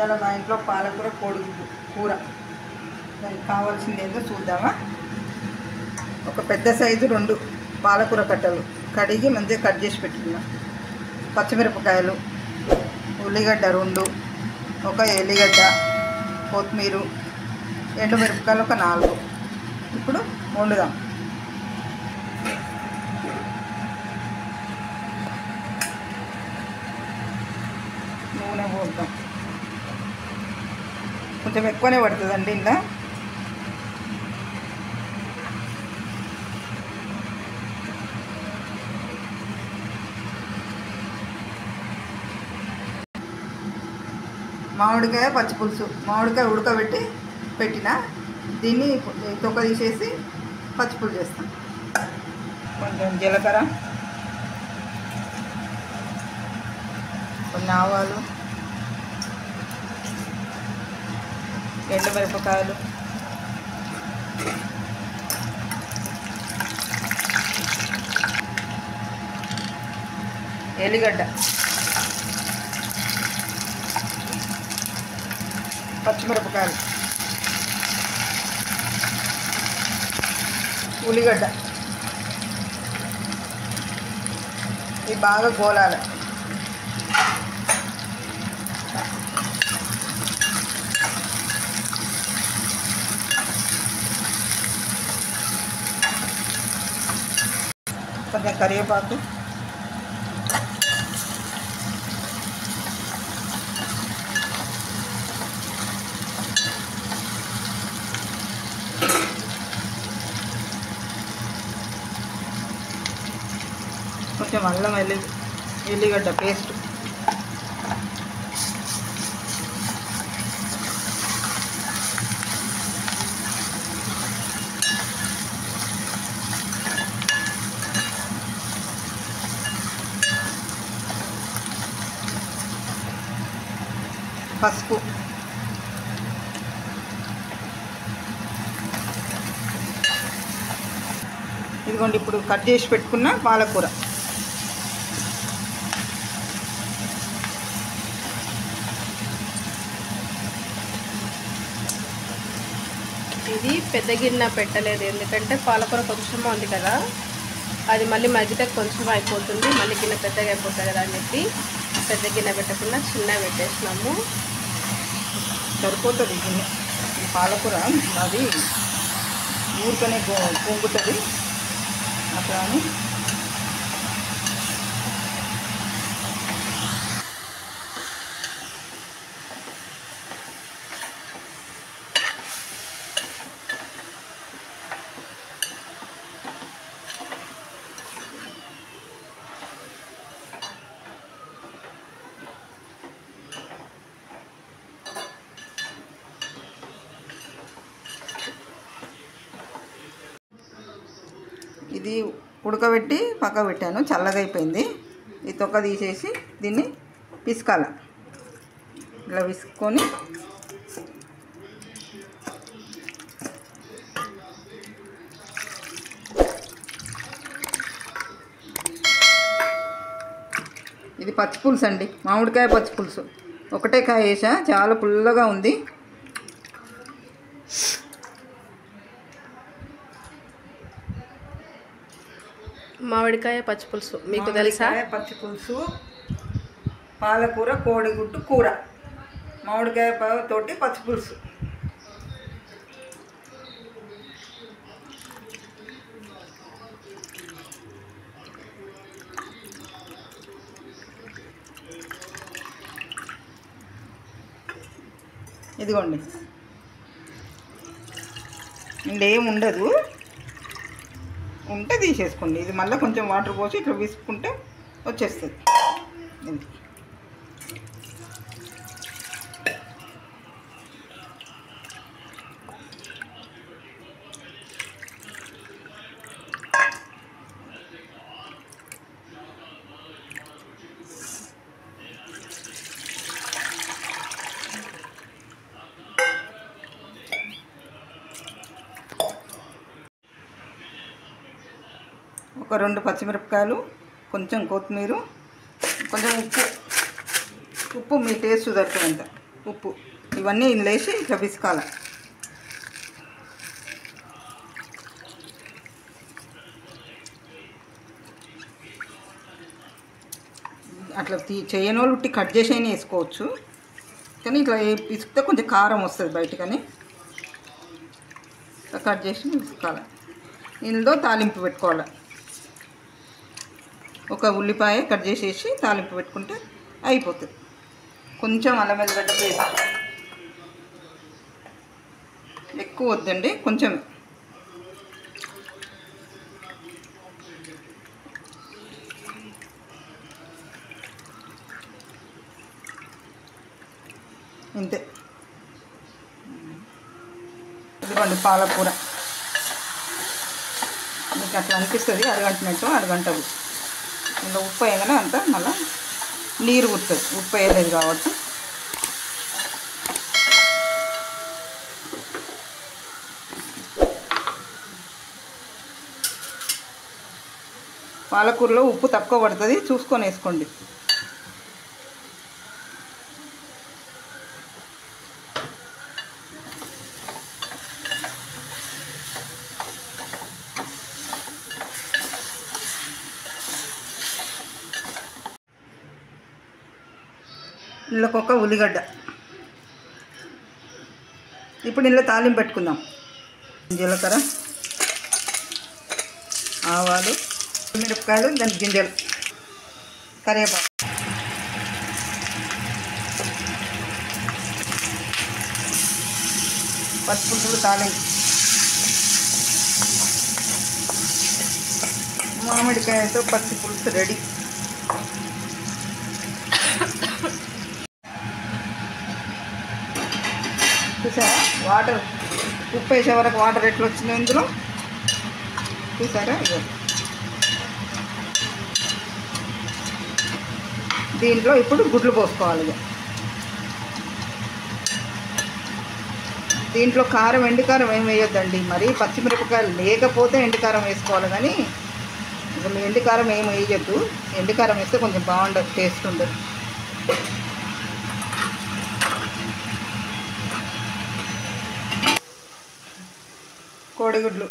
ఇవాళ మా ఇంట్లో పాలకూర కోడిగుడ్డు కూర. దానికి కావాల్సింది ఏంటో చూద్దామా. ఒక పెద్ద సైజు 2 పాలకూర కట్టలు కడిగి మంచిగా కట్ చేసి పెట్టుకున్నాం. పచ్చిమిరపకాయలు, ఉల్లిగడ్డ 2, ఒక ఎల్లిగడ్డ, కొత్తిమీర, ఎండుమిరపకాయలు ఒక 4. ఇప్పుడు వండుదాం. నూనె పోద్దాం. కొంచెం ఎక్కువనే పడుతుందండి ఇలా. మామిడికాయ పచ్చిపులుసు, మామిడికాయ ఉడకబెట్టి పెట్టిన దీన్ని తొక్క తీసేసి పచ్చిపులుసు చేస్తాం. కొంచెం జీలకర్ర, కొన్ని ఆవాలు, ఎండుమిరపకాయలు, ఎల్లిగడ్డ, పచ్చిమిరపకాయలు, ఉల్లిగడ్డ. ఇవి బాగా గోలాలి. కొంచెం కరివేపాకు, కొంచెం అల్లం ఎల్లిగడ్డ పేస్ట్, పసుపు, ఇదిగోండి. ఇప్పుడు కట్ చేసి పెట్టుకున్న పాలకూర. ఇది పెద్ద గిన్నె పెట్టలేదు, ఎందుకంటే పాలకూర కొంచెం ఉంది కదా, అది మళ్ళీ మధ్యలో కొంచెం అయిపోతుంది, మళ్ళీ గిన్నె పెద్దగా అయిపోతుంది కదా అని చెప్పి పెద్ద గిన్నె పెట్టకుండా చిన్న పెట్టేసినాము. సరిపోతుంది గిన్నె. ఈ పాలకూర అది ఊరికనే పొంగుతుంది అట్లా అని. ఇది ఉడకబెట్టి పక్క పెట్టాను, చల్లగా అయిపోయింది. ఈ తొక్క తీసేసి దీన్ని పిసుకాల. ఇలా పిసుకొని ఇది పచ్చిపులుసు అండి, మామిడికాయ పచ్చిపులుసు. ఒకటే కాయ వేసా, చాలా పుల్లగా ఉంది. మామిడికాయ పచ్చిపులుసు మీకు తెలుసా? పచ్చిపులుసు, పాలకూర కోడిగుడ్డు కూర, మామిడికాయ తోటి పచ్చిపులుసు. ఇదిగోండి, ఇంకేం ఉండదు, ఉంటే తీసేసుకోండి. ఇది మళ్ళీ కొంచెం వాటర్ పోసి ఇట్లా విసుకుంటే వచ్చేస్తుంది. ఒక 2 పచ్చిమిరపకాయలు, కొంచెం కొత్తిమీర, కొంచెం ఉప్పు మీ టేస్ట్ సరిపోయేంత. ఉప్పు ఇవన్నీ ఇందులో వేసి ఇట్లా పిసుకాలి. అట్లా చేయని వాళ్ళు ఉట్టి కట్ చేసి అయినా వేసుకోవచ్చు, కానీ ఇట్లా పిసికితే కొంచెం కారం వస్తుంది బయటకని కట్ చేసి పిసుకాలి. ఇందులో తాలింపు పెట్టుకోవాలి. ఒక ఉల్లిపాయ కట్ చేసేసి తాలింపు పెట్టుకుంటే అయిపోతుంది. కొంచెం అల్లం వెల్లిగడ్డ పేస్ట్, ఎక్కువ వద్దండి, కొంచెం. ఇంతే. ఇదిగోండి పాలకూర. మీకు అట్లా అనిపిస్తుంది అరగంటనట్టు, అరగంటది. ఇంకా ఉప్పు వేయగానే అంతా మళ్ళీ నీరు కుడుతుంది, ఉప్పు వేయలేదు కాబట్టి. పాలకూరలో ఉప్పు తక్కువ పడుతుంది, చూసుకొని వేసుకోండి. ఇందులోకి ఒక ఉల్లిగడ్డ. ఇప్పుడు ఇందులో తాలింపు పెట్టుకుందాం. జీలకర్ర, ఆవాలు, మిరపకాయలు, దాని గింజలు, కరివేపాకు, పచ్చిపులుసులు తాలింపు, మామిడికాయతో పచ్చిపులుసు రెడీ. చూసారా వాటర్, ఉప్పు వేసే వరకు వాటర్ ఎట్లా వచ్చినాయి ఇందులో చూసారా. ఇదో దీంట్లో ఇప్పుడు గుడ్లు పోసుకోవాలి. ఇక దీంట్లో కారం, ఎండుకారం ఏం వేయొద్దండి. మరి పచ్చిమిరపకాయలు లేకపోతే ఎండుకారం వేసుకోవాలి, కానీ ఇప్పుడు ఎండుకారం ఏం వేయద్దు. ఎండుకారం వేస్తే కొంచెం బాగుండదు, టేస్ట్ ఉండదు. కోడిగుడ్లు,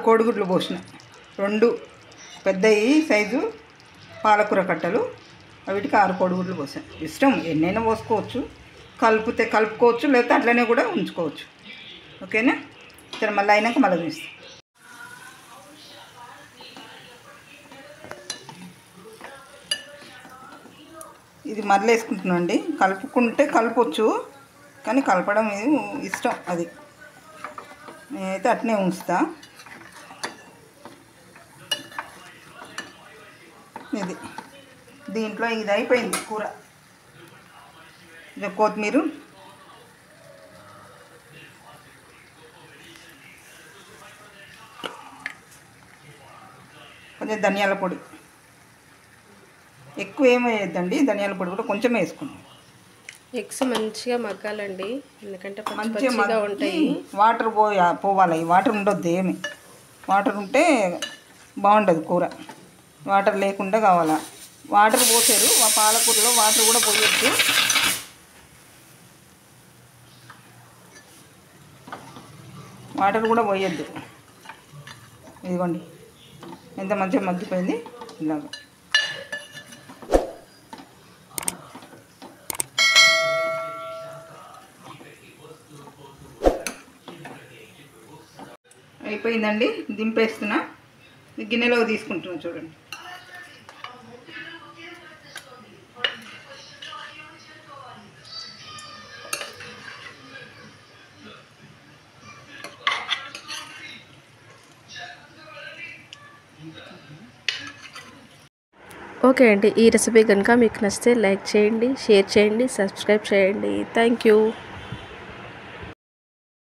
కోడిగుడ్లు పోసిన 2 పెద్దవి సైజు పాలకూర కట్టలు, వీటికి 6 కోడిగుడ్లు పోసాను. ఇష్టం ఎన్నైనా పోసుకోవచ్చు, కలిపితే కలుపుకోవచ్చు, లేకపోతే అట్లనే కూడా ఉంచుకోవచ్చు. ఓకేనా. సరే మళ్ళీ అయినాక మళ్ళీ చూస్తాను. ఇది మళ్ళీ వేసుకుంటున్నాను అండి. కలుపుకుంటే కలపవచ్చు, కానీ కలపడం ఇది ఇష్టం, అది నేనైతే అట్నే ఉంచుతా. ఇది దీంట్లో ఇది అయిపోయింది కూర. ఇది కొత్తిమీర, కొంచెం ధనియాల పొడి. ఎక్కువ ఏమి వేయద్దండి, ధనియాల పొడి కూడా కొంచెం వేసుకున్నాం. ఎగ్స్ మంచిగా మగ్గాలండి, ఎందుకంటే మంచిగా ఉంటాయి. వాటర్ పోవాలి, వాటర్ ఉండొద్దు ఏమి. వాటర్ ఉంటే బాగుంటుంది కూర, వాటర్ లేకుండా కావాలా. వాటర్ పోసారు, ఆ పాలకూరలో వాటర్ కూడా పోయొచ్చు. వాటర్ కూడా పోయొద్దు. ఇదిగోండి ఎంత మంచిగా మగ్గిపోయింది. ఇలాగ అయిపోయిందండి. దింపేస్తున్నా, గిన్నెలో తీసుకుంటున్నా. చూడండి ఓకే అండి, ఈ రెసిపీ కనుక మీకు నచ్చితే లైక్ చేయండి, షేర్ చేయండి, సబ్స్క్రైబ్ చేయండి. Thank you.